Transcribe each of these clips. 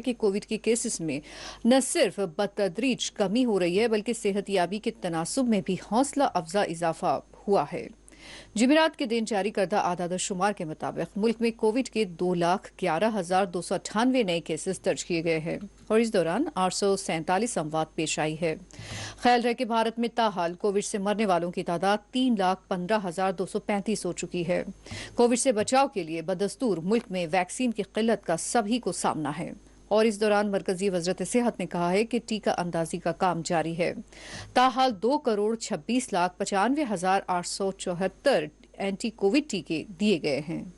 कि कोविड के केसेस में न सिर्फ बतदरीज कमी हो रही है बल्कि सेहतयाबी के तनासुब में भी हौसला अफजा इजाफा हुआ है। जुमेरात के दिन जारी करदा आदाद शुमार के मुताबिक मुल्क में कोविड के 2,11,298 नए केसेस दर्ज किए गए हैं और इस दौरान 847 अमवात पेश आई है। ख्याल रहे कि भारत में ताहाल कोविड से मरने वालों की तादाद 3,15,235 हो चुकी है। कोविड से बचाव के लिए बदस्तूर मुल्क में वैक्सीन की किल्लत का सभी को सामना है और इस दौरान मरकजी वज़रत सेहत ने कहा है कि टीका अंदाजी का काम जारी है। ताहाल 2,26,95,874 एंटी कोविड टीके दिए गए हैं।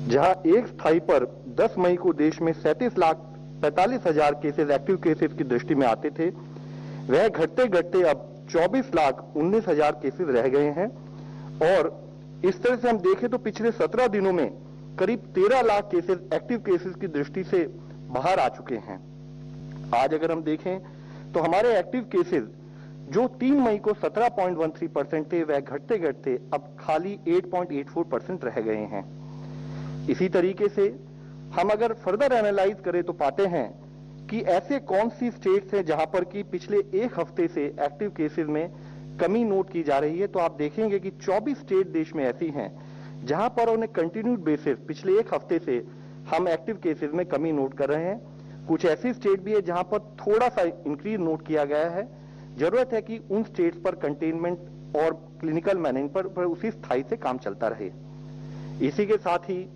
जहां एक स्थाई पर 10 मई को देश में 37,45,000 केसेस एक्टिव केसेस की दृष्टि में आते थे, वह घटते घटते अब 24,19,000 केसेस रह गए हैं और इस तरह से हम देखें तो पिछले 17 दिनों में करीब 13 लाख केसेस एक्टिव केसेस की दृष्टि से बाहर आ चुके हैं। आज अगर हम देखें तो हमारे एक्टिव केसेस जो 3 मई को 17.13% थे, वह घटते घटते अब खाली 8.84% रह गए हैं। इसी तरीके से हम अगर फर्दर एनालाइज करें तो पाते हैं कि ऐसे कौन सी स्टेट्स हैं जहां पर कि पिछले एक हफ्ते से एक्टिव केसेस में कमी नोट की जा रही है। तो आप देखेंगे कि 24 स्टेट देश में ऐसी हैं जहां पर उन्हें कंटिन्यूड बेसिस पिछले एक हफ्ते से हम एक्टिव केसेस में कमी नोट कर रहे हैं। कुछ ऐसी स्टेट भी है जहां पर थोड़ा सा इंक्रीज नोट किया गया है। जरूरत है कि उन स्टेट्स पर कंटेनमेंट और क्लिनिकल मैनेजमेंट पर उसी स्थायी से काम चलता रहे। इसी के साथ ही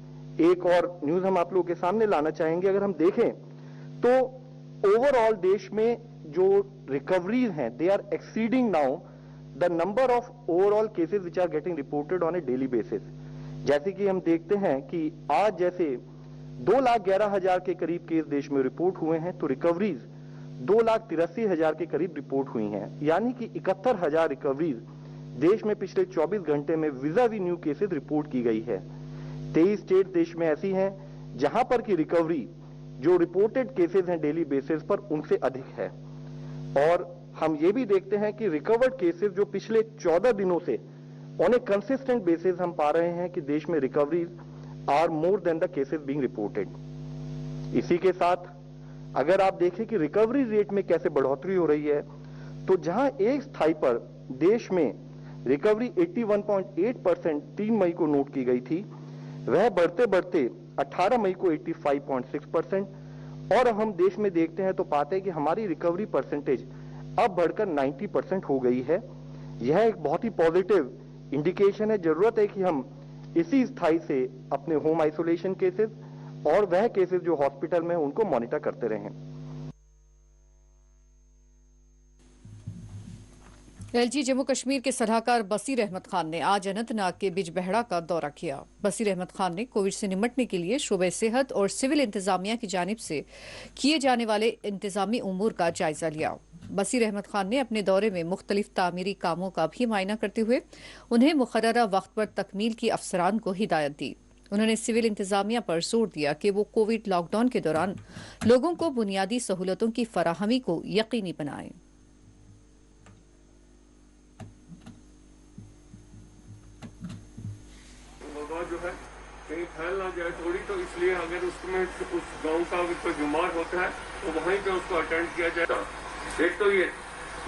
एक और न्यूज हम आप लोगों के सामने लाना चाहेंगे। अगर हम देखें तो ओवरऑल देश में जो रिकवरीज हैं, they are exceeding now the number of overall cases which are getting reported on a daily basis. जैसे कि हम देखते हैं कि आज जैसे 2,11,000 के करीब केस देश में रिपोर्ट हुए हैं, तो रिकवरीज 2,83,000 के करीब रिपोर्ट हुई हैं, यानी कि 71,000 रिकवरीज देश में पिछले 24 घंटे में विजावी न्यू केसेस रिपोर्ट की गई है। 23 स्टेट देश में ऐसी हैं जहां पर की रिकवरी जो रिपोर्टेड केसेस हैं डेली बेसिस पर उनसे अधिक है। और हम ये भी देखते हैं कि रिकवर्ड केसेस जो पिछले 14 दिनों से ऑन ए कंसिस्टेंट बेसिस हम पा रहे हैं कि देश में recoveries are more than the cases being reported. इसी के साथ अगर आप देखें कि रिकवरी रेट में कैसे बढ़ोतरी हो रही है, तो जहां एक स्थाई पर देश में रिकवरी 81.8% 3 मई को नोट की गई थी, वह बढ़ते बढ़ते 18 मई को 85.6% और हम देश में देखते हैं तो पाते हैं कि हमारी रिकवरी परसेंटेज अब बढ़कर 90% हो गई है। यह एक बहुत ही पॉजिटिव इंडिकेशन है। जरूरत है कि हम इसी स्थाई से अपने होम आइसोलेशन केसेस और वह केसेस जो हॉस्पिटल में उनको मॉनिटर करते रहें। एलजी जम्मू कश्मीर के सलाहकार बसीर अहमद खान ने आज अनंतनाग के बिजबहड़ा का दौरा किया। बसीर अहमद खान ने कोविड से निपटने के लिए शोबे सेहत और सिविल इंतजामिया की जानिब से किए जाने वाले इंतजामी उमूर का जायजा लिया। बसीर अहमद खान ने अपने दौरे में मुख्तलिफ तामीरी कामों का भी मुआयना करते हुए उन्हें मुकर्ररा वक्त पर तकमील की अफसरान को हिदायत दी। उन्होंने सिविल इंतजामिया पर जोर दिया कि वो कोविड लॉकडाउन के दौरान लोगों को बुनियादी सहूलतों की फराहमी को यकीनी बनाए। जो है कहीं फैल ना जाए थोड़ी, तो इसलिए अगर उसमें उस गांव का कोई बीमार होता है तो वहीं पे उसको अटेंड किया जाएगा। एक तो ये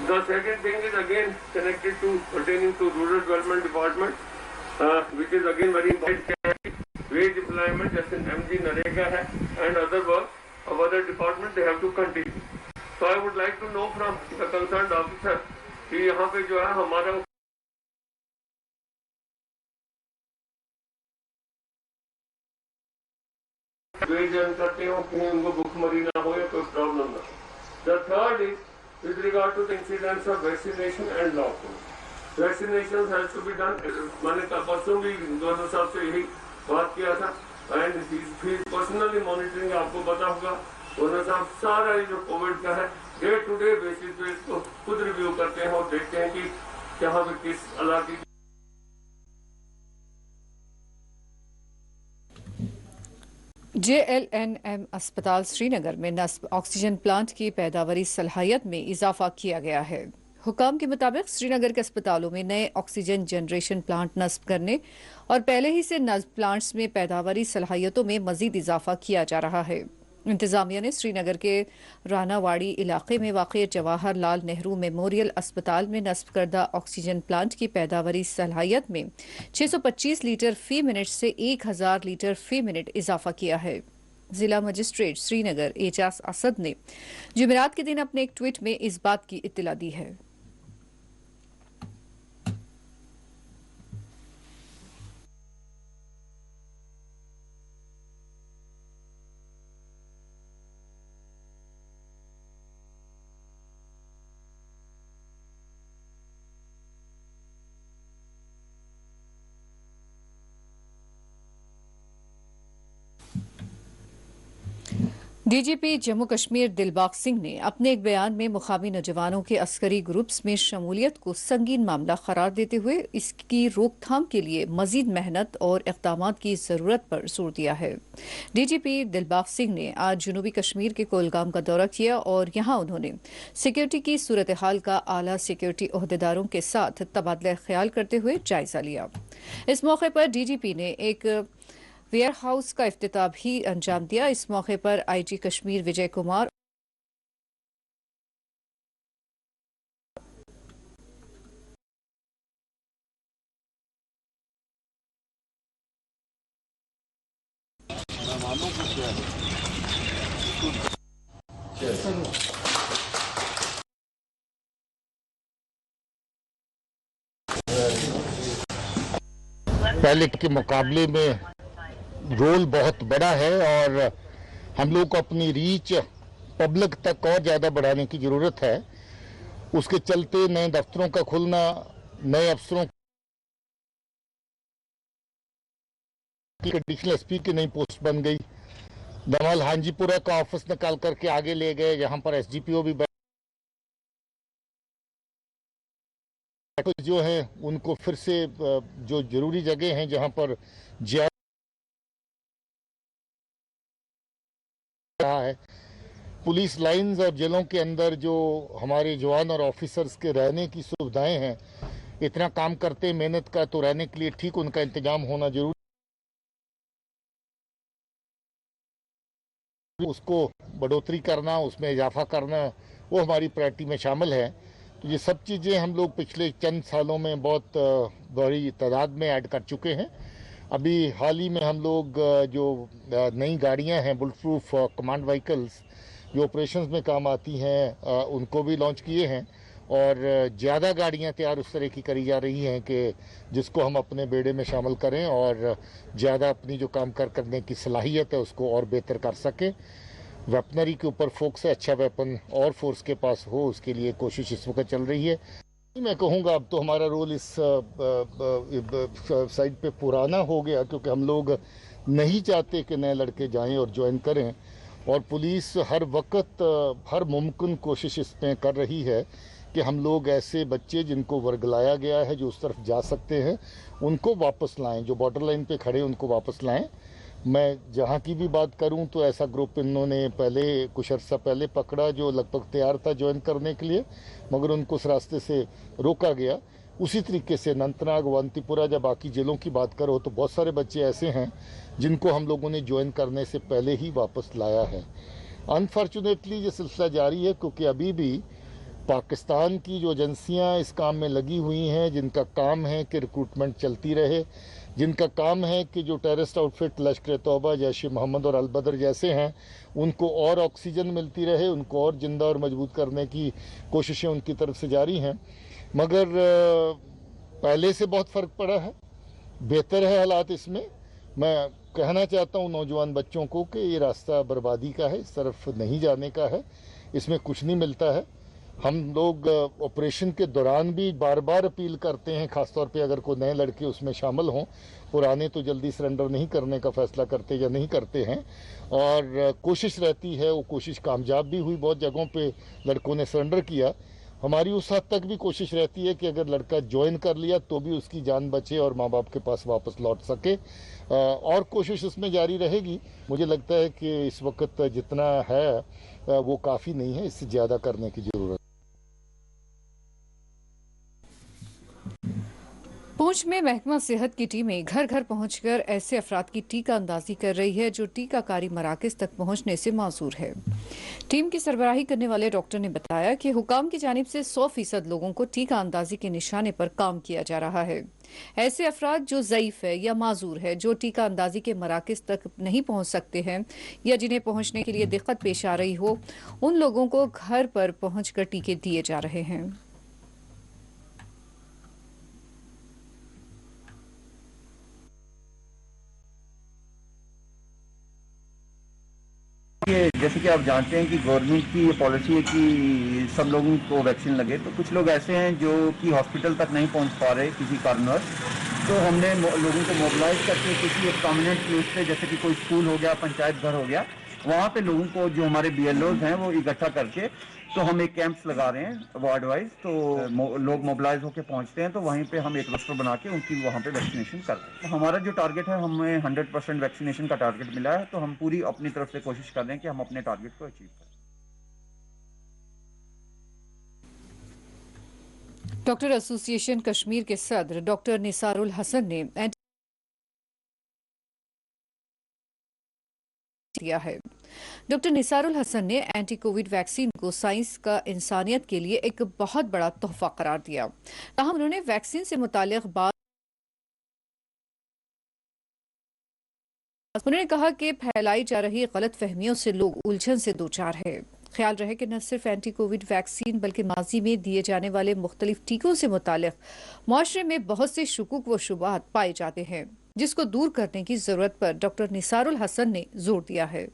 the second thing is again connected to pertaining to rural development department which is again very important. Wage employment जैसे एमजी नरेगा है and other work of other department they have to continue. So I would like to know from the concerned officer कि यहाँ पे जो है हमारा veg earn करते हो कहीं उनको भूखमरी ना हो या कोई प्रॉब्लम ना हो। The third is with regard to the incidence of vaccination and lockdown. Vaccination has to be done. मैंने परसों भी गवर्नर साहब से यही बात किया था एंड फिर पर्सनली मॉनिटरिंग आपको पता होगा। गवर्नर साहब सारा ये जो कोविड का है डे टू डे बेसिस पे इसको खुद रिव्यू करते हैं और देखते हैं कि यहाँ पे किस इलाके JLNM अस्पताल श्रीनगर में नस्ब ऑक्सीजन प्लांट की पैदावारी सलाहियत में इजाफा किया गया है। हुकाम के मुताबिक श्रीनगर के अस्पतालों में नए ऑक्सीजन जनरेशन प्लांट नस्ब करने और पहले ही से नस्ब प्लांट्स में पैदावारी सलाहियतों में मजीद इजाफा किया जा रहा है। इंतजामिया ने श्रीनगर के रानावाड़ी इलाके में वाक़ जवाहर लाल नेहरू मेमोरियल अस्पताल में नस्ब करदा ऑक्सीजन प्लांट की पैदावारी सलाहियत में 625 लीटर फी मिनट से 1000 लीटर फी मिनट इजाफा किया है। जिला मजिस्ट्रेट श्रीनगर एजाज असद ने जुमेरात के दिन अपने एक ट्वीट में इस बात की इत्तला दी है। डीजीपी जम्मू कश्मीर दिलबाग सिंह ने अपने एक बयान में मुकामी नौजवानों के अस्करी ग्रुप्स में शमूलियत को संगीन मामला करार देते हुए इसकी रोकथाम के लिए मजीद मेहनत और इक़दाम की जरूरत पर जोर दिया है। डीजीपी दिलबाग सिंह ने आज जनूबी कश्मीर के कोलगाम का दौरा किया और यहां उन्होंने सिक्योरिटी की सूरत हाल का आला सिक्योरिटी ओहदेदारों के साथ तबादला ख्याल करते हुए जायजा लिया। इस मौके पर डीजीपी ने एक वेयर हाउस का इफ्तिताह भी अंजाम दिया। इस मौके पर आईजी कश्मीर विजय कुमार पहले के मुकाबले में रोल बहुत बड़ा है और हम लोग को अपनी रीच पब्लिक तक और ज़्यादा बढ़ाने की ज़रूरत है। उसके चलते नए दफ्तरों का खुलना, नए अफसरों की एडिशनल एसपी की नई पोस्ट बन गई, दमाल हांजीपुरा का ऑफिस निकाल करके आगे ले गए जहां पर एसडीपीओ भी जो है उनको फिर से जो जरूरी जगह हैं जहां पर रहा है, पुलिस लाइंस और जेलों के अंदर जो हमारे जवान और ऑफिसर्स के रहने की सुविधाएं हैं, इतना काम करते मेहनत का तो रहने के लिए ठीक उनका इंतजाम होना जरूरी, उसको बढ़ोतरी करना, उसमें इजाफा करना, वो हमारी प्रायोरिटी में शामिल है। तो ये सब चीज़ें हम लोग पिछले चंद सालों में बहुत बड़ी तादाद में ऐड कर चुके हैं। अभी हाल ही में हम लोग जो नई गाड़ियां हैं बुलेट प्रूफ कमांड व्हीकल्स जो ऑपरेशंस में काम आती हैं उनको भी लॉन्च किए हैं और ज़्यादा गाड़ियां तैयार उस तरह की करी जा रही हैं कि जिसको हम अपने बेड़े में शामिल करें और ज़्यादा अपनी जो काम करने की सलाहियत है उसको और बेहतर कर सकें। वेपनरी के ऊपर फोकस है, अच्छा वेपन और फोर्स के पास हो, उसके लिए कोशिश इस वक्त चल रही है। मैं कहूँगा अब तो हमारा रोल इस साइड पे पुराना हो गया क्योंकि हम लोग नहीं चाहते कि नए लड़के जाएं और ज्वाइन करें और पुलिस हर वक्त हर मुमकिन कोशिश इसमें कर रही है कि हम लोग ऐसे बच्चे जिनको वर्गलाया गया है जो उस तरफ जा सकते हैं उनको वापस लाएं, जो बॉर्डर लाइन पे खड़े उनको वापस लाएं। मैं जहाँ की भी बात करूं तो ऐसा ग्रुप इन्होंने पहले कुछ अर्सा पहले पकड़ा जो लगभग तैयार था ज्वाइन करने के लिए, मगर उनको उस रास्ते से रोका गया। उसी तरीके से अनंतनाग, अवंतीपुरा, जब बाकी जिलों की बात करो तो बहुत सारे बच्चे ऐसे हैं जिनको हम लोगों ने ज्वाइन करने से पहले ही वापस लाया है। अनफॉर्चुनेटली ये सिलसिला जारी है क्योंकि अभी भी पाकिस्तान की जो एजेंसियां इस काम में लगी हुई हैं, जिनका काम है कि रिक्रूटमेंट चलती रहे, जिनका काम है कि जो टेररिस्ट आउटफिट लश्कर तौबा, जैश मोहम्मद और अल-बदर जैसे हैं उनको और ऑक्सीजन मिलती रहे, उनको और जिंदा और मजबूत करने की कोशिशें उनकी तरफ से जारी हैं। मगर पहले से बहुत फ़र्क पड़ा है, बेहतर है हालात। इसमें मैं कहना चाहता हूँ नौजवान बच्चों को कि ये रास्ता बर्बादी का है, इस तरफ नहीं जाने का है, इसमें कुछ नहीं मिलता है। हम लोग ऑपरेशन के दौरान भी बार बार अपील करते हैं, ख़ासतौर पे अगर कोई नए लड़के उसमें शामिल हों, पुराने तो जल्दी सरेंडर नहीं करने का फ़ैसला करते या नहीं करते हैं और कोशिश रहती है, वो कोशिश कामयाब भी हुई, बहुत जगहों पे लड़कों ने सरेंडर किया। हमारी उस हद तक भी कोशिश रहती है कि अगर लड़का ज्वाइन कर लिया तो भी उसकी जान बचे और माँ बाप के पास वापस लौट सके, और कोशिश इसमें जारी रहेगी। मुझे लगता है कि इस वक्त जितना है वो काफ़ी नहीं है, इससे ज़्यादा करने की ज़रूरत है। पुंछ में महकमा सेहत की टीमें घर घर पहुंचकर ऐसे अफराद की टीका अंदाजी कर रही है जो टीकाकारी मराकज तक पहुंचने से मासूर है। टीम की सरबराही करने वाले डॉक्टर ने बताया कि हुकाम की जानिब से 100% लोगों को टीका अंदाजी के निशाने पर काम किया जा रहा है। ऐसे अफराद जो ज़ईफ है या माजूर है, जो टीका अंदाजी के मराकज तक नहीं पहुंच सकते हैं या जिन्हें पहुंचने के लिए दिक्कत पेश आ रही हो, उन लोगों को घर पर पहुंचकर टीके दिए जा रहे हैं। ये जैसे कि आप जानते हैं कि गवर्नमेंट की ये पॉलिसी है कि सब लोगों को वैक्सीन लगे, तो कुछ लोग ऐसे हैं जो कि हॉस्पिटल तक नहीं पहुंच पा रहे किसी कारणवश, तो हमने लोगों को मोबिलाइज करके किसी एक प्रोमिनेंट प्लेस पे, जैसे कि कोई स्कूल हो गया, पंचायत घर हो गया, वहाँ पे लोगों को जो हमारे BLOs हैं वो इकट्ठा करके तो हम एक कैंप्स लगा रहे हैं वार्ड वाइज। तो लोग मोबिलाइज होकर पहुंचते हैं तो वहीं पे हम एक रजिस्टर बना के उनकी वहाँ पे वैक्सीनेशन कर रहे हैं। तो हमारा जो टारगेट है, हमें 100% वैक्सीनेशन का टारगेट मिला है, तो हम पूरी अपनी तरफ से कोशिश कर रहे हैं कि हम अपने टारगेट को अचीव करें। डॉक्टर एसोसिएशन कश्मीर के सदर डॉक्टर निसारुल हसन ने दिया है। डॉक्टर निसारुल हसन ने एंटी कोविड वैक्सीन को साइंस का इंसानियत के लिए एक बहुत बड़ा तोहफा करार दिया। ताहम उन्होंने वैक्सीन से मुताल्लिक बात उन्होंने कहा कि फैलाई जा रही गलत फहमियों से लोग उलझन से दो चार है। ख्याल रहे कि न सिर्फ एंटी कोविड वैक्सीन बल्कि माजी में दिए जाने वाले मुख्तलिफ टीकों से मुताल्लिक मुआशरे में बहुत से शुकूक व शुबहात पाए जाते हैं, जिसको दूर करने की जरूरत पर डॉक्टर निसारुल हसन ने जोर दिया है।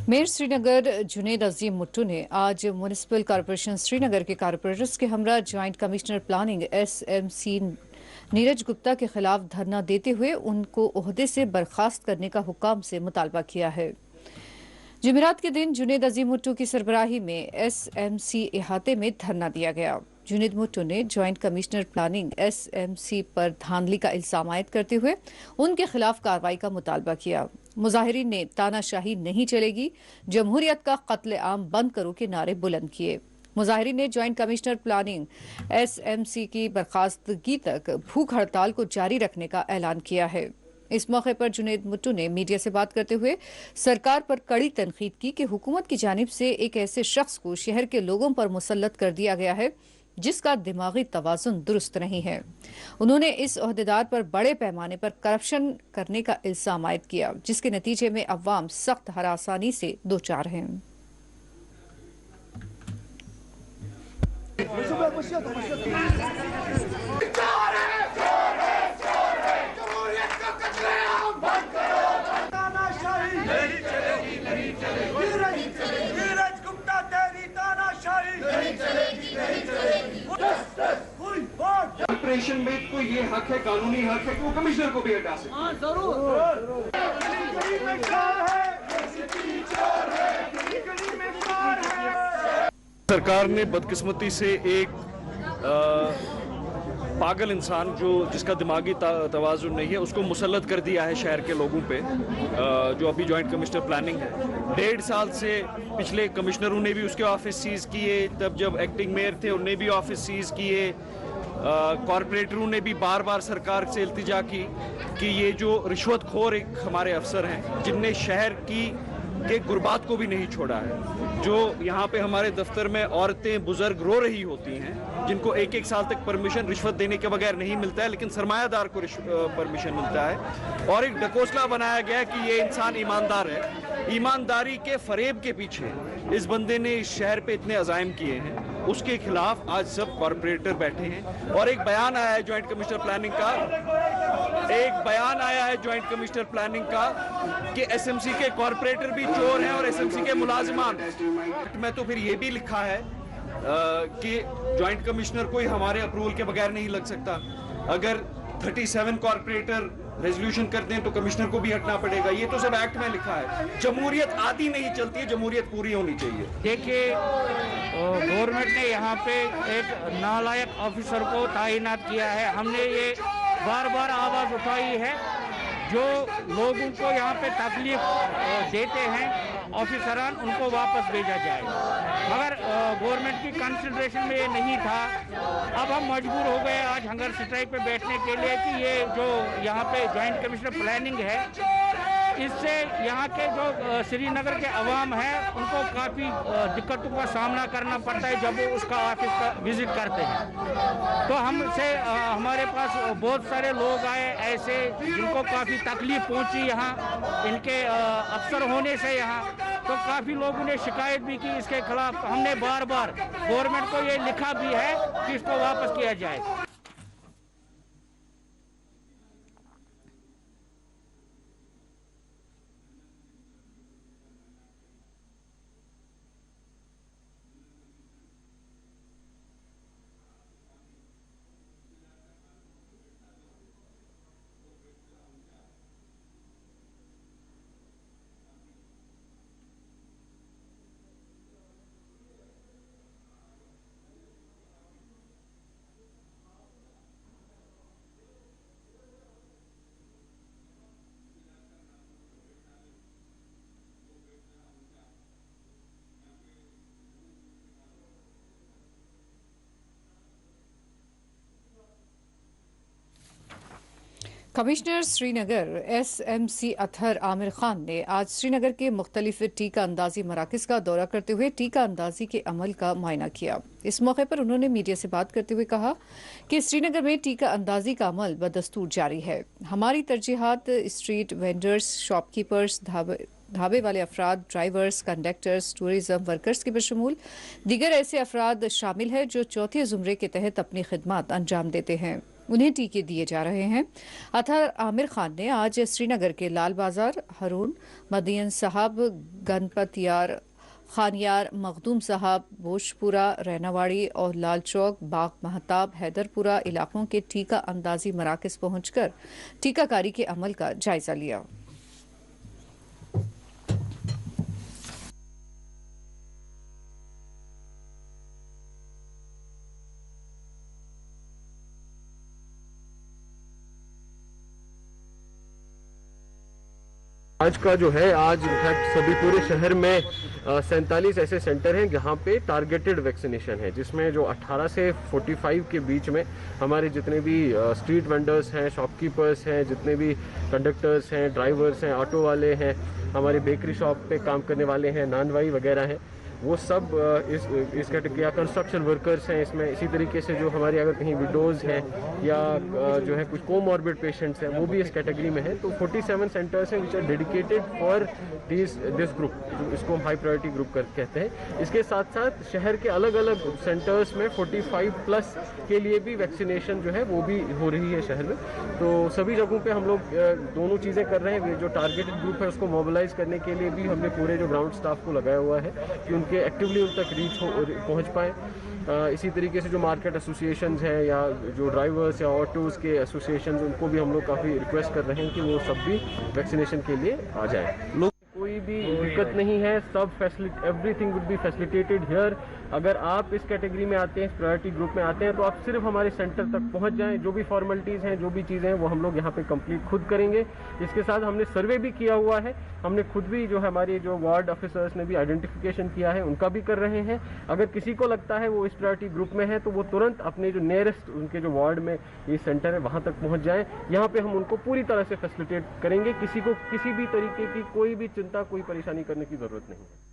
मेयर श्रीनगर जुनेद अजीम मुट्टू ने आज म्युनिसिपल कॉरपोरेशन श्रीनगर के कॉरपोरेटर्स के हमरा joint commissioner planning SMC Neeraj Gupta के खिलाफ धरना देते हुए उनको ओहदे से बर्खास्त करने का हुक्म से मुतालबा किया है। जुमेरात के दिन जुनेद अजीम मुट्टू की सरबराही में SMC इहाते में धरना दिया गया। जुनेद मुट्टू ने ज्वाइंट कमिश्नर प्लानिंग SMC पर धांधली का इल्जाम आयद करते हुए उनके खिलाफ कार्रवाई का मुतालबा किया। मुजाहिरीन ने तानाशाही नहीं चलेगी, जमहूरियत का कत्ले आम बंद करो के नारे बुलंद किए। मुजाहिरीन ने ज्वाइंट कमिश्नर प्लानिंग SMC की बर्खास्तगी तक भूख हड़ताल को जारी रखने का ऐलान किया है। इस मौके पर जुनेद मुट्टू ने मीडिया से बात करते हुए सरकार पर कड़ी तनकीद की कि हुकूमत की जानिब से एक ऐसे शख्स को शहर के लोगों पर मुसल्लत कर दिया गया है जिसका दिमागी तवाजुन दुरुस्त नहीं है। उन्होंने इस ओहदेदार पर बड़े पैमाने पर करप्शन करने का इल्जाम आयद किया, जिसके नतीजे में अवाम सख्त हरासानी से दो चार हैं। ऑपरेशन में कोई ये हक है, कानूनी हक है कि वो कमिश्नर को भी हटा सके। जरूर सरकार ने बदकिस्मती से एक पागल इंसान जिसका दिमागी तवाज़ुन नहीं है उसको मुसल्लत कर दिया है शहर के लोगों पे, जो अभी जॉइंट कमिश्नर प्लानिंग है। 1.5 साल से पिछले कमिश्नरों ने भी उसके ऑफिस सीज़ किए, तब जब एक्टिंग मेयर थे उन्हें भी ऑफिस सीज़ किए, कॉरपोरेटरों ने भी बार बार सरकार से इल्तिजा की कि ये जो रिश्वतखोर एक हमारे अफसर हैं जिनने शहर के गुरबात को भी नहीं छोड़ा है, जो यहाँ पे हमारे दफ्तर में औरतें बुजुर्ग रो रही होती हैं, जिनको 1-1 साल तक परमिशन रिश्वत देने के बगैर नहीं मिलता है, लेकिन सरमायादार को परमिशन मिलता है, और एक ढकोसला बनाया गया कि ये इंसान ईमानदार है। ईमानदारी के फरेब के पीछे इस बंदे ने इस शहर पे इतने अजायम किए हैं, उसके खिलाफ आज सब कॉरपोरेटर बैठे हैं। और एक बयान आया है जॉइंट कमिश्नर प्लानिंग का, कि एसएमसी के कॉरपोरेटर भी चोर हैं और एसएमसी के मुलाजिमान। मैं तो फिर ये भी लिखा है कि जॉइंट कमिश्नर कोई हमारे अप्रूवल के बगैर नहीं लग सकता। अगर 37 कॉरपोरेटर रेजोल्यूशन करते हैं तो कमिश्नर को भी हटना पड़ेगा। ये तो सब एक्ट में लिखा है। जमहूरियत आधी नहीं चलती है, जमहूरियत पूरी होनी चाहिए। देखिए, गवर्नमेंट ने यहाँ पे एक नालायक ऑफिसर को तैनात किया है। हमने ये बार बार आवाज़ उठाई है, जो लोगों को यहाँ पे तकलीफ देते हैं ऑफिसरान, उनको वापस भेजा जाए। मगर गवर्नमेंट की कंसिडरेशन में ये नहीं था। अब हम मजबूर हो गए आज हंगर स्ट्राइक पे बैठने के लिए कि ये जो यहाँ पे जॉइंट कमिश्नर प्लानिंग है, इससे यहाँ के जो श्रीनगर के अवाम है उनको काफ़ी दिक्कतों का सामना करना पड़ता है जब वो उसका ऑफिस का विजिट करते हैं। तो हमसे हमारे पास बहुत सारे लोग आए ऐसे जिनको काफ़ी तकलीफ पहुँची यहाँ इनके अफसर होने से यहाँ। तो काफ़ी लोगों ने शिकायत भी की इसके खिलाफ। हमने बार बार गवर्नमेंट को ये लिखा भी है कि इसको वापस किया जाए। कमिश्नर श्रीनगर एसएमसी अतहर आमिर खान ने आज श्रीनगर के मुख्तलिफ टीका अंदाजी मराकज़ का दौरा करते हुए टीका अंदाजी के अमल का मुआयना किया। इस मौके पर उन्होंने मीडिया से बात करते हुए कहा कि श्रीनगर में टीका अंदाजी का अमल बदस्तूर जारी है। हमारी तरजीहात स्ट्रीट वेंडर्स, शॉपकीपर्स, ढाबे वाले अफराद, ड्राइवर्स, कंडक्टर्स, टूरिज्म वर्कर्स के बशमूल दीगर ऐसे अफराद शामिल है जो चौथे जुमरे के तहत अपनी खिदमत अंजाम देते हैं। उन्हें टीके दिए जा रहे हैं। अतहर आमिर खान ने आज श्रीनगर के लाल बाजार, हरून, मदीन साहब, गणपत यार, खानियार, मखदूम साहब, बोशपुरा, रैनावाड़ी और लाल चौक, बाग महताब, हैदरपुरा इलाकों के टीका अंदाजी मराकज़ पहुंचकर टीकाकारी के अमल का जायजा लिया। आज का जो है, आज इनफैक्ट सभी पूरे शहर में 47 ऐसे सेंटर हैं जहां पे टारगेटेड वैक्सीनेशन है, जिसमें जो 18 से 45 के बीच में हमारे जितने भी स्ट्रीट वेंडर्स हैं, शॉपकीपर्स हैं, जितने भी कंडक्टर्स हैं, ड्राइवर्स हैं, ऑटो वाले हैं, हमारे बेकरी शॉप पे काम करने वाले हैं, नानवाई वगैरह हैं, वो सब इस कैटेगरी या कंस्ट्रक्शन वर्कर्स हैं इसमें। इसी तरीके से जो हमारी अगर कहीं विडोज़ हैं या जो है कुछ कोमॉर्बिड पेशेंट्स हैं, वो भी इस कैटेगरी में है। तो 47 सेंटर्स हैं which are dedicated for this group, इसको हम हाई प्रायोरिटी ग्रुप कहते हैं। इसके साथ साथ शहर के अलग अलग सेंटर्स में 45+ के लिए भी वैक्सीनेशन जो है वो भी हो रही है शहर में। तो सभी जगहों पे हम लोग दोनों चीज़ें कर रहे हैं। जो टारगेटेड ग्रुप है उसको मोबिलाइज करने के लिए भी हमने पूरे जो ग्राउंड स्टाफ को लगाया हुआ है कि उनके एक्टिवली उन तक रीच पहुँच पाए। इसी तरीके से जो मार्केट एसोसिएशंस हैं या जो ड्राइवर्स या ऑटोज़ के एसोसिएशंस, उनको भी हम लोग काफ़ी रिक्वेस्ट कर रहे हैं कि वो सब भी वैक्सीनेशन के लिए आ जाए। लोग कोई भी दिक्कत नहीं है, सब everything would be facilitated here. अगर आप इस कैटेगरी में आते हैं, इस प्रायोरिटी ग्रुप में आते हैं, तो आप सिर्फ हमारे सेंटर तक पहुंच जाएं। जो भी फॉर्मेलिटीज़ हैं, जो भी चीज़ें हैं, वो हम लोग यहाँ पे कंप्लीट खुद करेंगे। इसके साथ हमने सर्वे भी किया हुआ है, हमने खुद भी जो है हमारे जो वार्ड ऑफिसर्स ने भी आइडेंटिफिकेशन किया है, उनका भी कर रहे हैं। अगर किसी को लगता है वो इस प्रायोरिटी ग्रुप में है, तो वो तुरंत अपने जो नियरेस्ट उनके जो वार्ड में ये सेंटर है वहाँ तक पहुँच जाएँ। यहाँ पर हम उनको पूरी तरह से फैसिलिटेट करेंगे। किसी को किसी भी तरीके की कोई भी चिंता, कोई परेशानी करने की ज़रूरत नहीं है।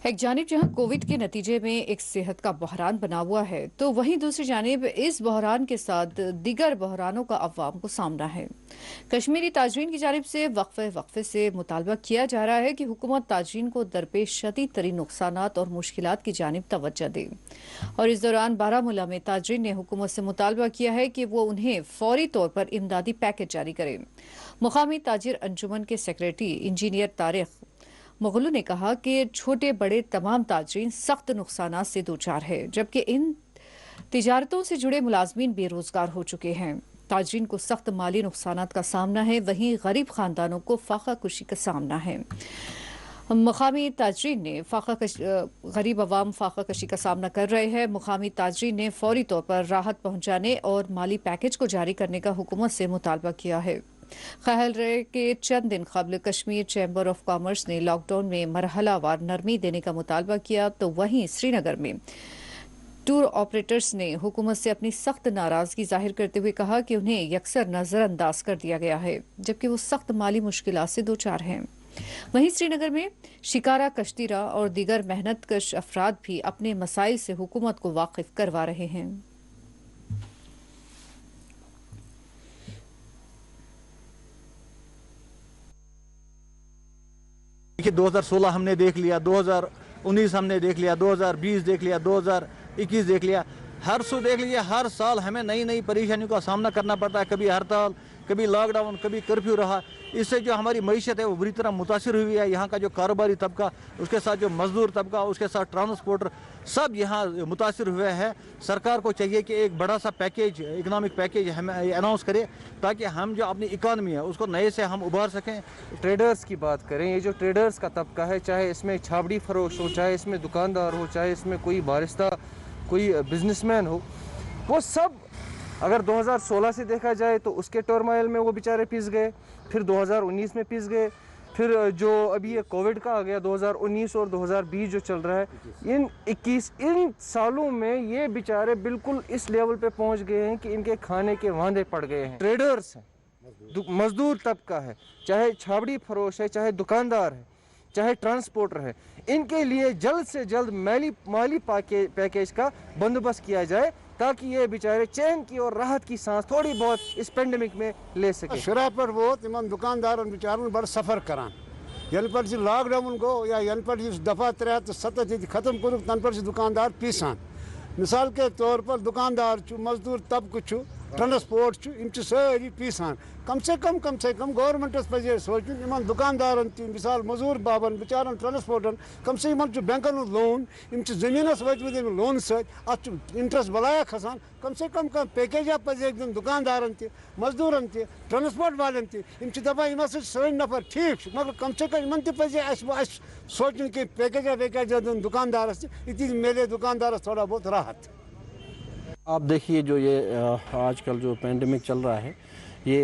एक जानिब जहां कोविड के नतीजे में एक सेहत का बहरान बना हुआ है, तो वहीं दूसरी जानिब इस बहरान के साथ दीगर बहरानों का अवाम को सामना है। कश्मीरी ताजरीन की जानिब से वक्फे से मुतालबा किया जा रहा है कि हुकूमत ताजरीन को दरपेश शदीद तरीन नुकसानात और मुश्किलात की जानिब तवज्जो दे। और इस दौरान बारामूला में ताजरीन ने हुकूमत से मुतालबा किया है कि वो उन्हें फौरी तौर पर इमदादी पैकेज जारी करे। मुकामी ताजिर अंजुमन के सेक्रेटरी इंजीनियर तारिक मुगलू ने कहा कि छोटे बड़े तमाम ताजरीन सख्त नुकसानात से दोचार है, जबकि इन तिजारतों से जुड़े मुलाजमीन बेरोजगार हो चुके हैं। ताजरीन को सख्त माली नुकसानात का सामना है, वहीं गरीब खानदानों को फाका कुशी का सामना है। मुकामी ताजरीन ने गरीब अवाम फाका कशी का सामना कर रहे हैं। मुकामी ताजरीन ने फौरी तौर पर राहत पहुंचाने और माली पैकेज को जारी करने का हुकूमत से मुतालबा किया है। ख्याल रहे कि चंद दिन कबल कश्मीर चैम्बर ऑफ कॉमर्स ने लॉकडाउन में मरहलावार नरमी देने का मुतालबा किया, तो वहीं श्रीनगर में टूर ऑपरेटर्स ने हुकूमत से अपनी सख्त नाराजगी जाहिर करते हुए कहा कि उन्हें यकसर नजरअंदाज कर दिया गया है, जबकि वो सख्त माली मुश्किलात से दोचार हैं। वहीं श्रीनगर में शिकारा, कश्तीरा और दीगर मेहनत कश अफराद भी अपने मसाइल से हुकूमत को वाकिफ करवा रहे हैं। देखिए 2016 हमने देख लिया, 2019 हमने देख लिया, 2020 देख लिया, 2021 देख लिया, हर सू देख लिया। हर साल हमें नई नई परेशानियों का सामना करना पड़ता है। कभी हड़ताल, कभी लॉकडाउन, कभी कर्फ्यू रहा। इससे जो हमारी मईशत है वो बुरी तरह मुतासिर हुई है। यहाँ का जो कारोबारी तबका, उसके साथ जो मजदूर तबका, उसके साथ ट्रांसपोर्टर, सब यहाँ मुतासिर हुए हैं। सरकार को चाहिए कि एक बड़ा सा पैकेज, इकनॉमिक पैकेज हमें अनाउंस करे, ताकि हम जो अपनी इकॉनमी है उसको नए से हम उभार सकें। ट्रेडर्स की बात करें, ये जो ट्रेडर्स का तबका है, चाहे इसमें छाबड़ी फरोश हो, चाहे इसमें दुकानदार हो, चाहे इसमें कोई बारिस्ता, कोई बिजनेसमैन हो, वो सब अगर 2016 से देखा जाए तो उसके टर्माइल में वो बेचारे पिस गए, फिर 2019 में पिस गए, फिर जो अभी ये कोविड का आ गया 2019 और 2020 जो चल रहा है, इन सालों में ये बेचारे बिल्कुल इस लेवल पे पहुंच गए हैं कि इनके खाने के वांदे पड़ गए हैं। ट्रेडर्स हैं, मजदूर तबका है, चाहे छाबड़ी फरोश है, चाहे दुकानदार है, चाहे ट्रांसपोर्टर है, इनके लिए जल्द से जल्द माली पैकेज का बंदोबस्त किया जाए, ताकि ये बेचारे चैन की और राहत की सांस थोड़ी बहुत इस पेंडेमिक में ले सके। शुरा पर वो इन दुकानदार बेचारों बड़ सफ़र करान, यन पर लॉकडाउन गो या यन पर दफ़ा 370 खत्म कर तन पर दुकानदार पीसान। मिसाल के तौर पर दुकानदार मजदूर तबक ट्रांसपोर्ट सारी पीसान। कम से कम गवर्नमेंटस पे सोचन इन दुकानदारन मिसाल मजूर बाबन बेचारन ट्रांसपोर्टन कम से बैंकन लोन जमीनस वजम लोन सत इंटरेस्ट बलाया खसान। कम से कम पैकेजा पे दिन दुकानदारन मजदूरन ट्रांसपोर्ट वालन दपान इन नफर ठीक, मगर कम से कम इन पे सोचन कि पैकेजा दिन दुकानदारस इतनी मेले दुकानदारस थोड़ा बहुत राहत। आप देखिए जो ये आजकल जो पेंडेमिक चल रहा है, ये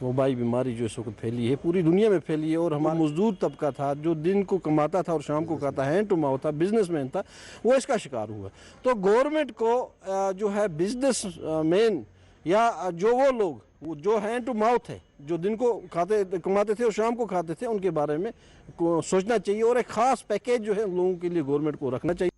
वबाई बीमारी जो इस वक्त फैली है, पूरी दुनिया में फैली है। और हमारा मजदूर तबका था जो दिन को कमाता था और शाम को खाता, हैंड टू माउथ था, बिजनेसमैन था, वो इसका शिकार हुआ। तो गवर्नमेंट को जो है बिजनेस मैन या जो वो लोग जो हैंड टू माउथ है, जो दिन को कमाते थे और शाम को खाते थे, उनके बारे में सोचना चाहिए और एक ख़ास पैकेज जो है लोगों के लिए गवर्नमेंट को रखना चाहिए।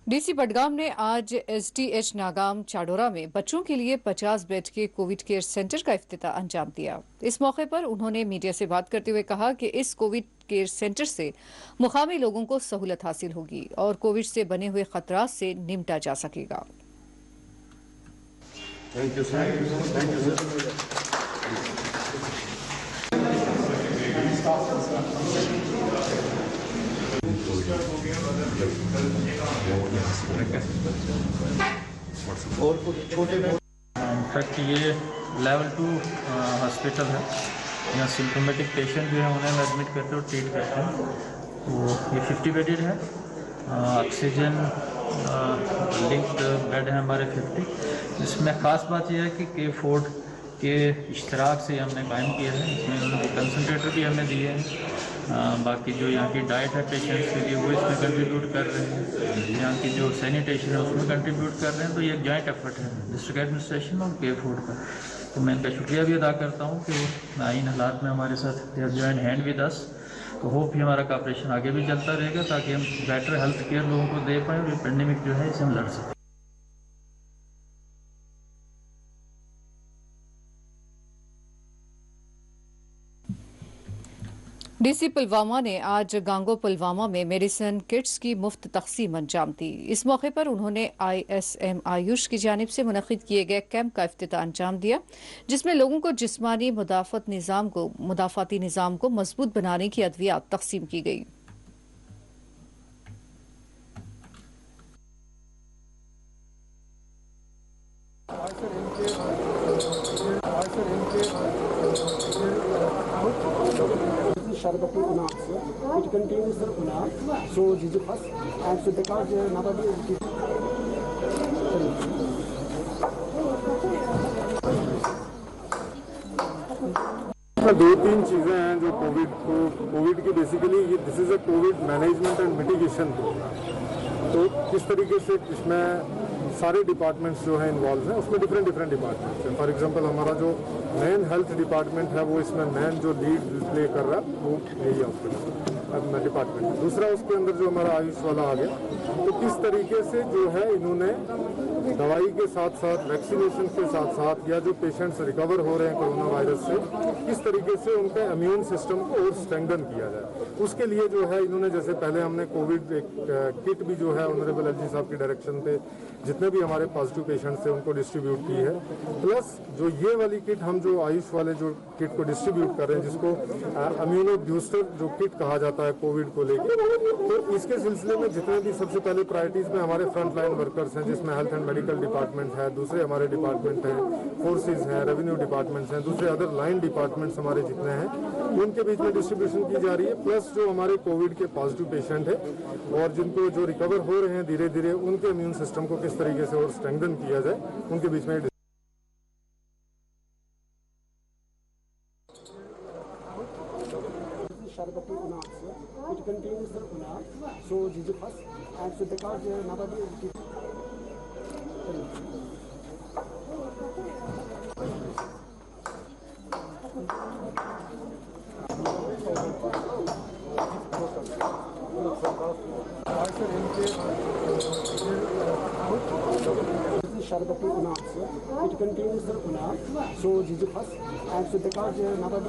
डीसी बडगाम ने आज एसडीएच नागाम चाडोरा में बच्चों के लिए 50 बेड के कोविड केयर सेंटर का इफ्तिताह अंजाम दिया। इस मौके पर उन्होंने मीडिया से बात करते हुए कहा कि इस कोविड केयर सेंटर से मुकामी लोगों को सहूलत हासिल होगी और कोविड से बने हुए खतरात से निपटा जा सकेगा। Thank you sir, thank you sir. और छोटे इनफैक्ट ये लेवल 2 हॉस्पिटल है। यहाँ सिम्टोमेटिक पेशेंट जो है उन्हें एडमिट करते और ट्रीट करते हैं। तो ये 50 बेडेड है। ऑक्सीजन लिंक्ड बेड है हमारे 50। इसमें ख़ास बात यह है कि के-फोर्ड के इश्तराक से हमने कायम किया है। इसमें उन्होंने कंसनट्रेटर भी हमें दिए हैं। बाकी जो यहाँ की डाइट है पेशेंट्स के लिए वो इसमें कंट्रीब्यूट कर रहे हैं। यहाँ की जो सैनिटेशन है उसमें कंट्रीब्यूट कर रहे हैं। तो ये एक जॉइंट एफर्ट है डिस्ट्रिक्ट एडमिनिस्ट्रेशन और के-फोर्ड का। तो मैं इनका शुक्रिया भी अदा करता हूँ कि वो इन हालात में हमारे साथ they have join hand with us. तो होप ही हमारा कॉपरेशन आगे भी चलता रहेगा ताकि हम बेटर हेल्थ केयर लोगों को दे पाएँ और ये पेंडेमिक जो है इसे हम लड़ सकें। डीसी पुलवामा ने आज गांगो पुलवामा में मेडिसिन किट्स की मुफ्त तकसीम अंजाम दी। इस मौके पर उन्होंने ISM आयुष की जानिब से मुनक़िद किए गए कैंप का इफ्तिताह अंजाम दिया, जिसमें लोगों को जिस्मानी मुदाफ़ाती निज़ाम को मजबूत बनाने की अद्वियात तकसीम की गई। Sharbati Unax. It contains the Unax, so Jijifas, and so because Nabadi दो तीन चीज़ें हैं जो कोविड की बेसिकली ये this is a Covid management and mitigation programme. तो किस तरीके से इसमें सारे डिपार्टमेंट्स जो हैं इन्वॉल्व हैं, उसमें डिफरेंट डिपार्टमेंट्स हैं। फॉर एग्जांपल हमारा जो मेन हेल्थ डिपार्टमेंट है वो इसमें मेन जो लीड प्ले कर रहा है वो यही हॉस्पिटल डिपार्टमेंट। दूसरा उसके अंदर जो हमारा आयुष वाला आ गया, तो किस तरीके से जो है इन्होंने दवाई के साथ साथ वैक्सीनेशन के साथ साथ या जो पेशेंट्स रिकवर हो रहे हैं कोरोना वायरस से, किस तरीके से उनके इम्यून सिस्टम को और स्ट्रेंथन किया जाए। उसके लिए जो है इन्होंने जैसे पहले हमने कोविड एक किट भी जो है ऑनरेबल एलजी साहब के डायरेक्शन पे जितने भी हमारे पॉजिटिव पेशेंट्स थे उनको डिस्ट्रीब्यूट की है। प्लस जो ये वाली किट हम जो आयुष वाले जो किट को डिस्ट्रीब्यूट कर रहे हैं जिसको इम्यूनो बूस्टर जो किट कहा जाता है कोविड को लेकर, तो इसके सिलसिले में जितने भी सबसे पहले प्रायोरिटीज में हमारे फ्रंट लाइन वर्कर्स हैं जिसमें हेल्थ एंड मेडिकल डिपार्टमेंट है, दूसरे हमारे डिपार्टमेंट हैं, फोर्सेज हैं, रेवेन्यू डिपार्टमेंट्स हैं, दूसरे अदर लाइन डिपार्टमेंट्स हमारे जितने हैं उनके बीच में डिस्ट्रीब्यूशन की जा रही है। प्लस जो हमारे कोविड के पॉजिटिव पेशेंट है और जिनको जो रिकवर हो रहे हैं धीरे धीरे उनके इम्यून सिस्टम को किस तरीके से और स्ट्रेंथन किया जाए उनके बीच में Sharbati Unax. It contains the Unax, so Jijifas, and so because Nabadi Sharbati Unax. It contains the Unax, so Jijifas, and so because Nabadi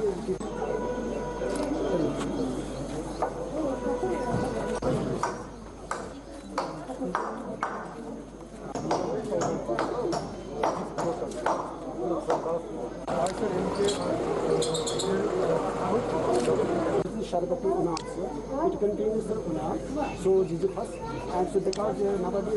Sharbati Unax. It contains the Unax, so Jijifas, and so because Nabadi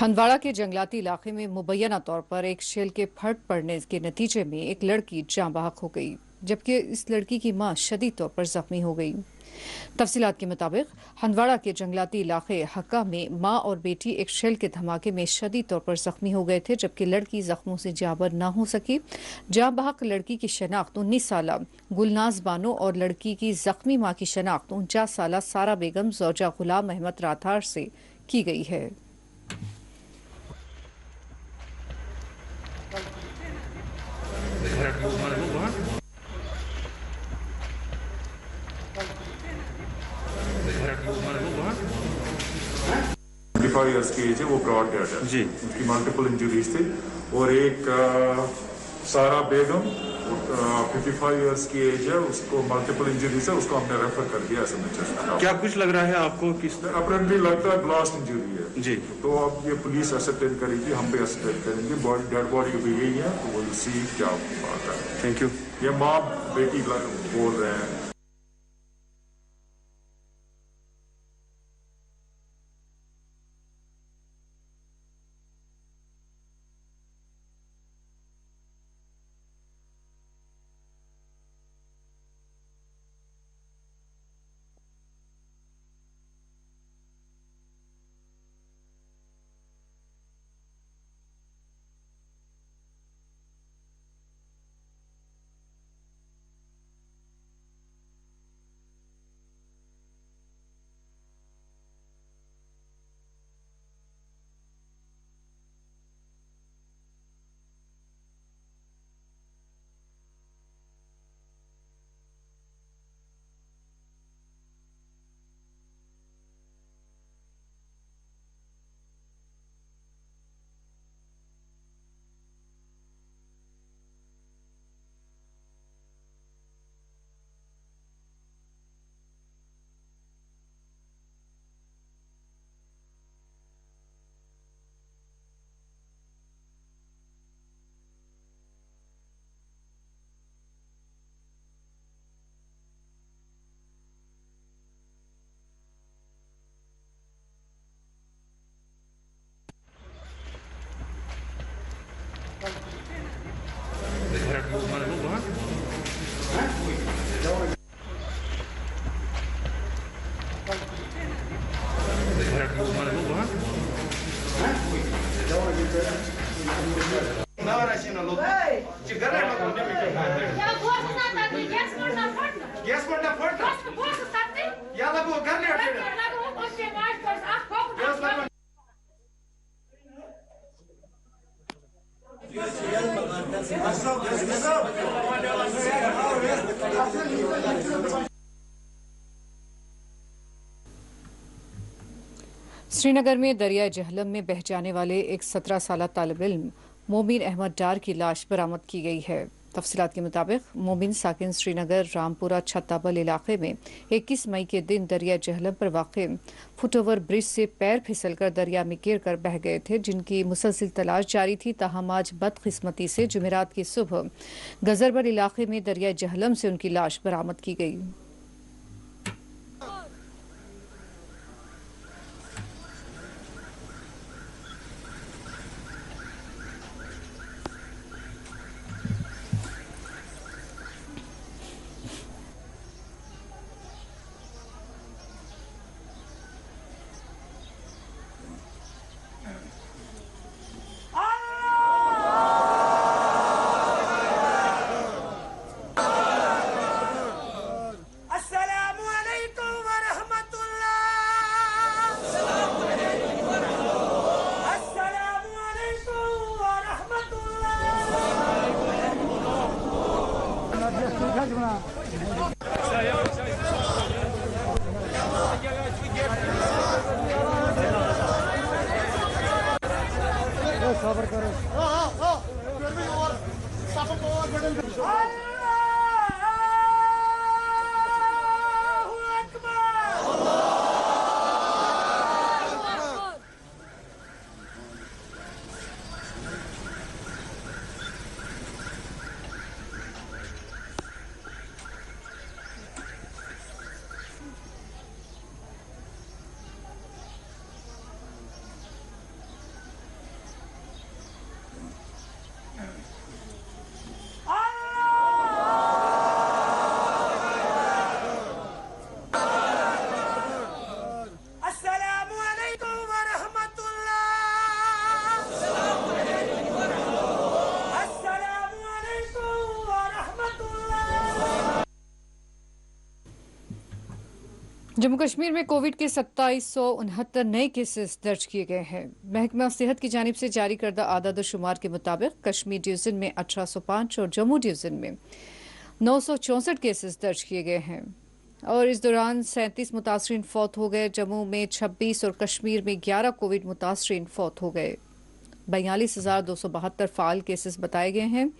Handwara के जंगलाती इलाके में मुबैना तौर पर एक shell के फट पड़ने के नतीजे में एक लड़की जाँ बहक हो गई, जबकि इस लड़की की मां शदीद तौर पर जख्मी हो गई। तफसीलात के मुताबिक हंदवाड़ा के जंगलाती इलाके हक्का में मां और बेटी एक शेल के धमाके में शदीद तौर पर जख्मी हो गए थे, जबकि लड़की जख्मों से जाबर न हो सकी। जाँ बहक लड़की की शनाख्त 19 साला गुलनाज बानो और लड़की की जख्मी मां की शनाख्त 49 साला सारा बेगम ज़ौजा गुलाम अहमद राथार से की गई है। 25 इयर्स की एज है, वो ब्रॉड डेड है जी, उसकी मल्टीपल इंजरीज थी। और एक सारा बेगम 55 इयर्स की एज है, उसको मल्टीपल इंजरीज है, उसको हमने रेफर कर दिया एसएमएचएस। क्या कुछ लग रहा है आपको? किस अपेरेंटली लगता है ब्लास्ट इंजरी है जी। तो अब ये पुलिस एसेप्टेड करेगी, हम भी एसेप्टेड करेंगे। बॉडी डेड बॉडी भी गई है, तो वो सी क्या बात है। Thank you. ये माँ बेटी बोल रहे हैं। श्रीनगर में दरिया जहलम में बह जाने वाले एक 17 साल तालिब इल्म मोमिन अहमद डार की लाश बरामद की गई है। तफसीलात के मुताबिक मोमिन साकिन श्रीनगर रामपुरा छत्ताबल इलाके में 21 मई के दिन दरिया जहलम पर वाक़ फुटओवर ब्रिज से पैर फिसलकर दरिया में गिर कर बह गए थे, जिनकी मुसलसिल तलाश जारी थी। ताहम आज बदकिस्मती से जुमेरात की सुबह गजरबर इलाके में दरिया जहलम से उनकी लाश बरामद की गई। जम्मू कश्मीर में कोविड के 2769 नए केसेस दर्ज किए गए हैं। महकमा सेहत की जानिब से जारी करदा आदाद-ओ-शुमार के मुताबिक कश्मीर डिवीजन में 1805 और जम्मू डिवीजन में 964 केसेस दर्ज किए गए हैं। और इस दौरान 37 मुतासरीन फौत हो गए। जम्मू में 26 और कश्मीर में 11 कोविड मुतासरीन फौत हो गए। 42,272 फाल केसेस बताए गए हैं।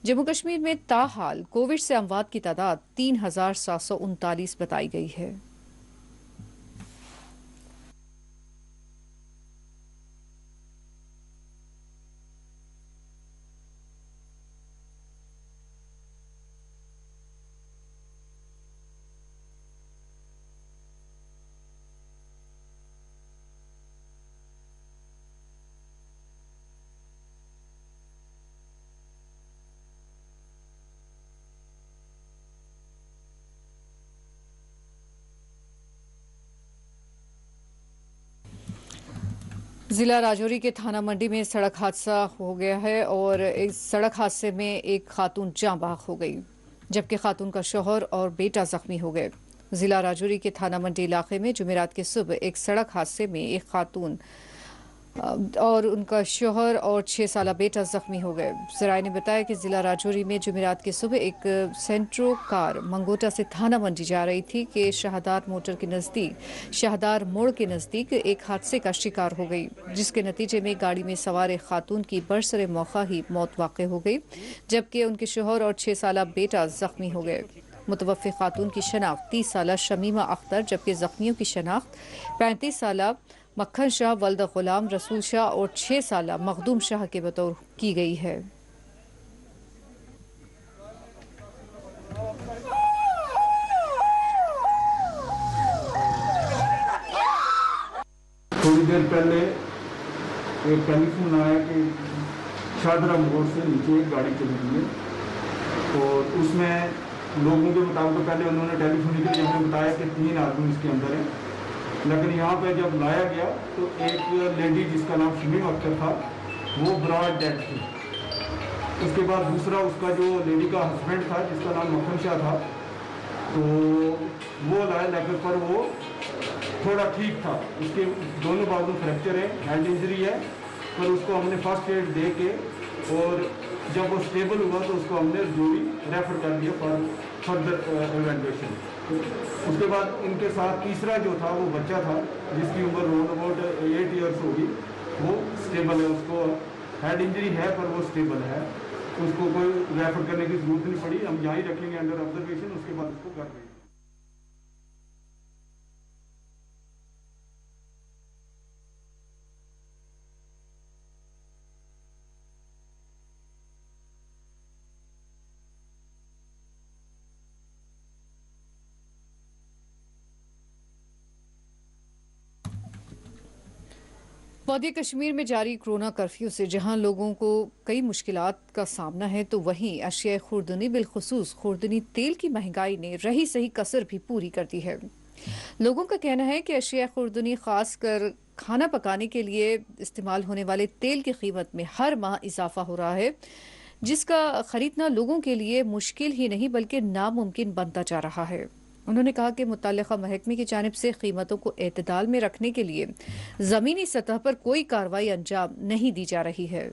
जम्मू कश्मीर में ताहाल कोविड से अमवात की तादाद 3,739 बताई गई है। जिला राजौरी के थाना मंडी में सड़क हादसा हो गया है और इस सड़क हादसे में एक खातून जाँ बहक हो गई, जबकि खातून का शौहर और बेटा जख्मी हो गए। जिला राजौरी के थाना मंडी इलाके में जुमेरात की सुबह एक सड़क हादसे में एक खातून और उनका शौहर और 6 साला बेटा जख्मी हो गए। जराये ने बताया कि जिला राजौरी में जुमेरात की सुबह एक सेंट्रो कार मंगोटा से थाना मंडी जा रही थी कि शाहदार मोड़ के नज़दीक एक हादसे का शिकार हो गई, जिसके नतीजे में गाड़ी में सवार एक खातून की बरसरे मौका ही मौत वाक़ई हो गई, जबकि उनके शौहर और 6 साला बेटा जख्मी हो गए। मुतवफ़्फ़ी खातून की शनाख्त 30 साला शमीमा अख्तर, जबकि जख्मियों की शनाख्त 35 साला मक्खन शाह वल्द गुलाम रसूल शाह और 6 साला मखदूम शाह के बतौर की गई है। थोड़ी देर पहले एक टेलीफोन आया कि शाहदरा मोड़ से नीचे एक गाड़ी चली गई है और उसमें लोगों के मुताबिक पहले उन्होंने टेलीफोन के लिए बताया कि 3 आदमी इसके अंदर हैं, लेकिन यहाँ पे जब लाया गया तो एक लेडी जिसका नाम शमीम अख्तर था वो ब्रॉड डेड थी। उसके बाद दूसरा उसका जो लेडी का हस्बैंड था जिसका नाम मक्खन शाह था, तो वो लाया, लेकिन पर वो थोड़ा ठीक था। उसके दोनों बाजू फ्रैक्चर है, हैंड इंजरी है, पर उसको हमने फर्स्ट एड दे के और जब वो स्टेबल हुआ तो उसको हमने जोड़ी रेफर कर दिया फॉर फर्दर इवेल्युएशन। उसके बाद इनके साथ तीसरा जो था वो बच्चा था जिसकी उम्र राउंड अबाउट 8 ईयर्स होगी, वो स्टेबल है, उसको हेड इंजरी है पर वो स्टेबल है, उसको कोई रेफर करने की जरूरत नहीं पड़ी। हम यहाँ ही रखेंगे अंडर ऑब्जर्वेशन, उसके बाद उसको कर देंगे। वादी कश्मीर में जारी कोरोना कर्फ्यू से जहां लोगों को कई मुश्किलात का सामना है, तो वहीं अशिया खुर्दनी बिलखुसूस खुर्दनी तेल की महंगाई ने रही सही कसर भी पूरी कर दी है। लोगों का कहना है कि अशिया खुर्दनी खासकर खाना पकाने के लिए इस्तेमाल होने वाले तेल की कीमत में हर माह इजाफा हो रहा है, जिसका खरीदना लोगों के लिए मुश्किल ही नहीं बल्कि नामुमकिन बनता जा रहा है। उन्होंने कहा कि मुतल्लिका महकमे की जानिब से कीमतों को एतदाल में रखने के लिए ज़मीनी सतह पर कोई कार्रवाई अंजाम नहीं दी जा रही है।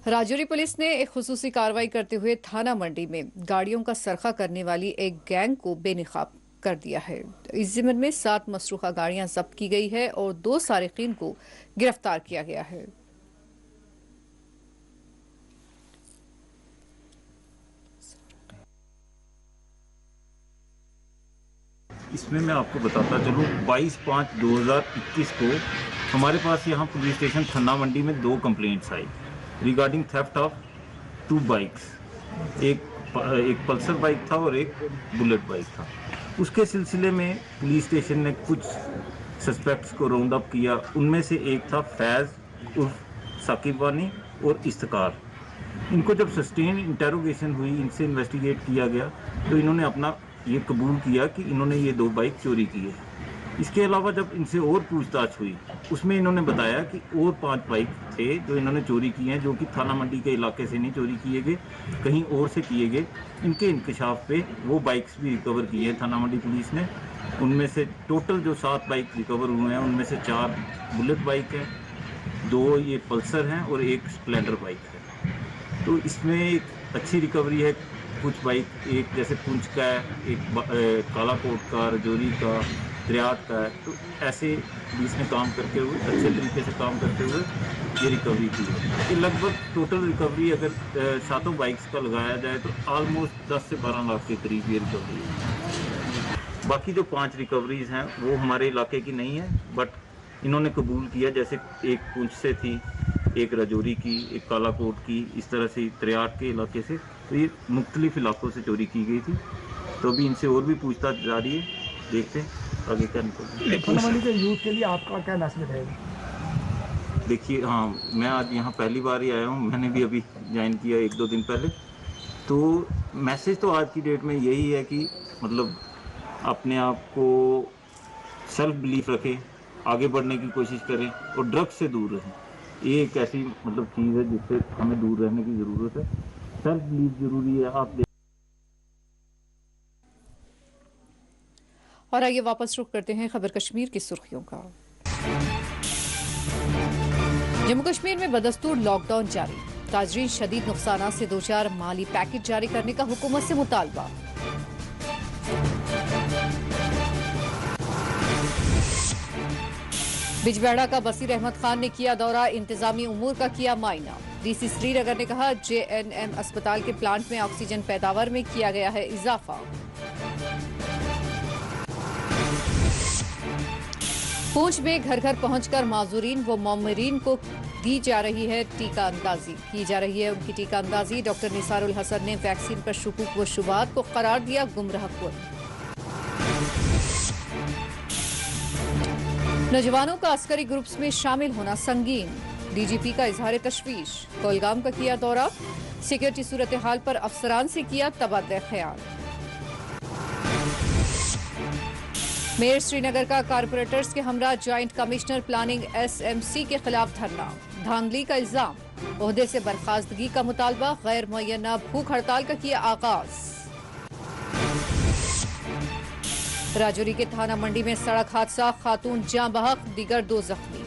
राजौरी पुलिस ने एक खुसूसी कार्रवाई करते हुए थाना मंडी में गाड़ियों का सरखा करने वाली एक गैंग को बेनकाब कर दिया है। इस ज़िम्मन में 7 मसरूखा गाड़ियां जब्त की गई है और 2 सारिकीन को गिरफ्तार किया गया है। इसमें मैं आपको बताता चलूँ 22/5/2021 को हमारे पास यहाँ पुलिस स्टेशन थन्ना मंडी में 2 complaints I regarding theft of 2 bikes, एक पल्सर बाइक था और एक बुलेट बाइक था। उसके सिलसिले में पुलिस स्टेशन ने कुछ सस्पेक्ट्स को राउंड अप किया। उनमें से एक था फैज़ उर्फ साकिब वानी और इस्तकार। इनको जब सस्टेन इंटेरोगेशन हुई, इनसे इन्वेस्टिगेट किया गया, तो इन्होंने अपना ये कबूल किया कि इन्होंने ये 2 बाइक चोरी की है। इसके अलावा जब इनसे और पूछताछ हुई उसमें इन्होंने बताया कि और 5 बाइक थे जो इन्होंने चोरी किए हैं, जो कि थाना मंडी के इलाके से नहीं चोरी किए गए, कहीं और से किए गए। इनके इंकशाफ पे वो बाइक्स भी रिकवर किए हैं थाना मंडी पुलिस ने। उनमें से टोटल जो 7 बाइक रिकवर हुए हैं उनमें से 4 बुलेट बाइक हैं, 2 ये पल्सर हैं और 1 स्प्लेंडर बाइक है। तो इसमें एक अच्छी रिकवरी है। कुछ बाइक, एक जैसे पुंछ का है, एक कालाकोट का, रजौरी का, दरियात का है। तो ऐसे पुलिस ने काम करते हुए, अच्छे तरीके से काम करते हुए ये रिकवरी की है। ये लगभग टोटल रिकवरी अगर 7 बाइक्स का लगाया जाए तो ऑलमोस्ट 10 से 12 लाख के करीब ये रिकवरी है। बाकी जो 5 रिकवरीज हैं वो हमारे इलाके की नहीं है, बट इन्होंने कबूल किया। जैसे एक पुंछ से थी, एक रजौरी की, एक कालाकोट की, इस तरह से दरियात के इलाके से। तो ये मुख्तलिफ इलाकों से चोरी की गई थी। तो अभी इनसे और भी पूछताछ जारी है, देखते हैं आगे क्या निकलता है। के यूथ के लिए आपका क्या मैसेज है? देखिए, हाँ, मैं आज यहाँ पहली बार ही आया हूँ, मैंने भी अभी ज्वाइन किया 1-2 दिन पहले। तो मैसेज तो आज की डेट में यही है कि मतलब अपने आप को सेल्फ बिलीफ रखें, आगे बढ़ने की कोशिश करें और ड्रग्स से दूर रहें। ये एक ऐसी मतलब चीज़ है जिससे हमें दूर रहने की ज़रूरत है। सेल्फ बिलीफ ज़रूरी है। आप और आइए वापस रुख करते हैं खबर कश्मीर की सुर्खियों का। जम्मू कश्मीर में बदस्तूर लॉकडाउन जारी, ताजरीन शदीद नुकसान से 2-4 माली पैकेज जारी करने का हुकूमत से मुतालबा। बिजबेहड़ा का बसीर अहमद खान ने किया दौरा, इंतजामी उमूर का किया मायना। डीसी श्रीनगर ने कहा JNM अस्पताल के प्लांट में ऑक्सीजन पैदावार में किया गया है इजाफा। पूंछ में घर घर पहुंचकर माजूरीन व मामरीन को दी जा रही है टीका अंदाजी, की जा रही है उनकी टीका अंदाजी। डॉक्टर निसारुल हसन ने वैक्सीन पर शुकूक व शुबात को करार दिया गुमराहकुन। नौजवानों का अस्करी ग्रुप्स में शामिल होना संगीन, DGP का इजहार तशवीश। कोलगाम का किया दौरा, सिक्योरिटी सूरत हाल पर अफसरान से किया तबादला ख्याल। मेयर श्रीनगर का कारपोरेटर्स के हमरा ज्वाइंट कमिश्नर प्लानिंग SMC के खिलाफ धरना, धांधली का इल्जाम, ओहदे से बर्खास्तगी का मुतालबा। गैर मुअय्यना भूख हड़ताल का किया आगाज। राजौरी के थाना मंडी में सड़क हादसा, खातून जाँ बहक, दीगर 2 जख्मी।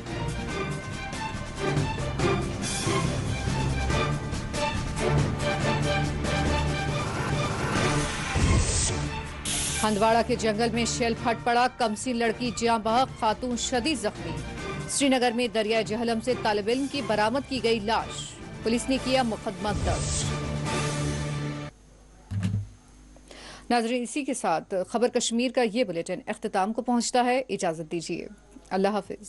हंदवाड़ा के जंगल में शेल फट पड़ा, कमसी लड़की जाँ बहक, खातून शदीद जख्मी। श्रीनगर में दरिया जहलम से तालिब इल्म की बरामद की गई लाश, पुलिस ने किया मुकदमा दर्ज। नाज़रीन, इसी के साथ खबर कश्मीर का ये बुलेटिन इख्तिताम को पहुंचता है। इजाजत दीजिए, अल्लाह हाफिज।